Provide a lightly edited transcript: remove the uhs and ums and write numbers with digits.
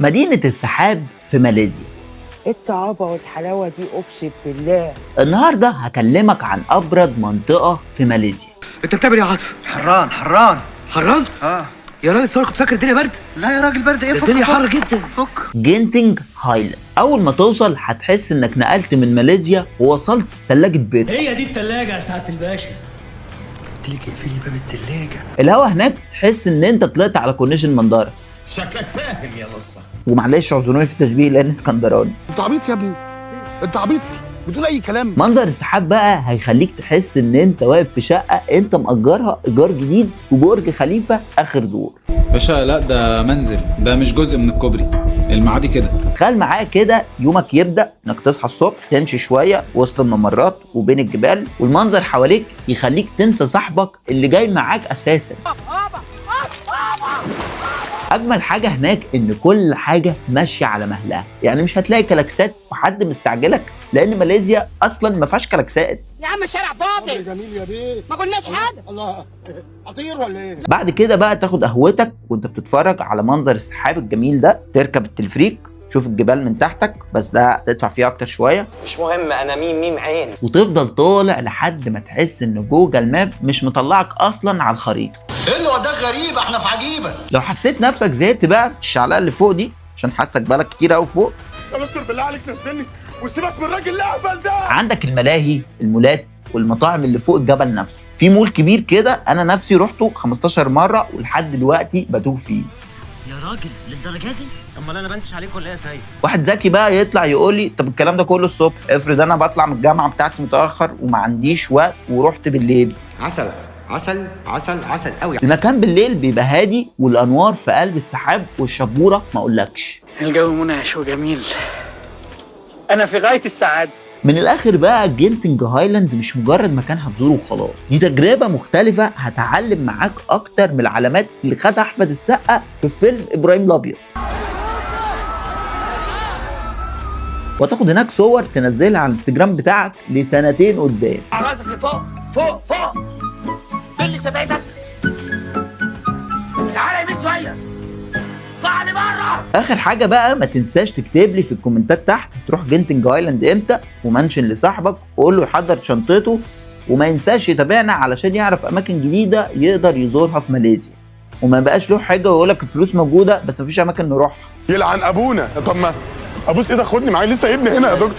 مدينة السحاب في ماليزيا. ايه الطعابة والحلاوة دي اقسم بالله. النهاردة هكلمك عن أبرد منطقة في ماليزيا. انت بتعمل ايه يا عاطف؟ حران حران؟ يا راجل صار كنت فاكر الدنيا برد؟ لا يا راجل برد ايه؟ فك الدنيا فك. حر جدا. فك. جينتينج هايلاند. أول ما توصل هتحس إنك نقلت من ماليزيا ووصلت تلاجة بيت. هي دي التلاجة يا سعادة الباشا. تيجي اقفلي باب التلاجة. الهوا هناك تحس إن أنت طلعت على كورنيش المندرة. شكلك فاهم يا نصة. ومعلش اعذروني في التشبيه لأن اسكندراني. انت عبيط يا ابني، انت عبيط بتقول اي كلام. منظر السحاب بقى هيخليك تحس إن أنت واقف في شقة أنت مأجرها إيجار جديد في برج خليفة آخر دور. باشا لا ده منزل، ده مش جزء من الكوبري المعادي كده. تخيل معايا كده يومك يبدأ انك تصحى الصبح تمشي شوية وسط الممرات وبين الجبال والمنظر حواليك يخليك تنسى صاحبك اللي جاي معاك اساسا. اجمل حاجة هناك ان كل حاجة ماشية على مهلها، يعني مش هتلاقي كلاكسات وحد مستعجلك لان ماليزيا اصلا ما فيهاش كلاكسات. يا عم الشارع فاضي. جميل يا بيه، ما قلناش حاجة. الله اطير ولا ايه؟ بعد كده بقى تاخد قهوتك وانت بتتفرج على منظر السحاب الجميل ده، تركب التلفريك شوف الجبال من تحتك بس ده تدفع فيه اكتر شويه، مش مهم انا ميم عين. وتفضل طالع لحد ما تحس ان جوجل ماب مش مطلعك اصلا على الخريطه. ايه اللي وداك غريب؟ احنا في عجيبه. لو حسيت نفسك زهقت بقى الشعلقه اللي فوق دي عشان حاسك بالك كتير قوي فوق. يا دكتور بالله عليك نزلني وسيبك من الراجل الاهبل ده. عندك الملاهي، المولات والمطاعم اللي فوق الجبل نفسه. في مول كبير كده انا نفسي رحته 15 مره ولحد دلوقتي بتوه فيه. يا راجل للدرجه دي؟ امال انا بنتش عليك ولا ايه يا سيد؟ واحد ذكي بقى يطلع يقول لي طب الكلام ده كله الصبح، افرض انا بطلع من الجامعه بتاعتي متاخر وما عنديش وقت ورحت بالليل. عسل عسل عسل عسل قوي. المكان بالليل بيبقى هادي والانوار في قلب السحاب والشبوره ما اقولكش. الجو منعش وجميل. أنا في غاية السعادة. من الاخر بقى جينتينج هايلاند مش مجرد مكان هتزوره وخلاص، دي تجربه مختلفه هتعلم معاك اكتر من العلامات اللي خدها احمد السقا في فيلم ابراهيم الابيض. وتاخد هناك صور تنزلها على الانستجرام بتاعك لسنتين قدام. راسك لفوق فوق فوق. دل سبايبك. تعالى يمين شوية. اطلع لي بره. اخر حاجه بقى ما تنساش تكتب لي في الكومنتات تحت تروح جينتينج هايلاند امتى ومنشن لصاحبك وقول له يحضر شنطته، وما ينساش يتابعنا علشان يعرف اماكن جديده يقدر يزورها في ماليزيا، وما بقاش له حاجه ويقول لك الفلوس موجوده بس مفيش اماكن نروحها. يلعن ابونا. طب ما ابوس ايدك خدني معايا لسه ابني هنا يا دكتور.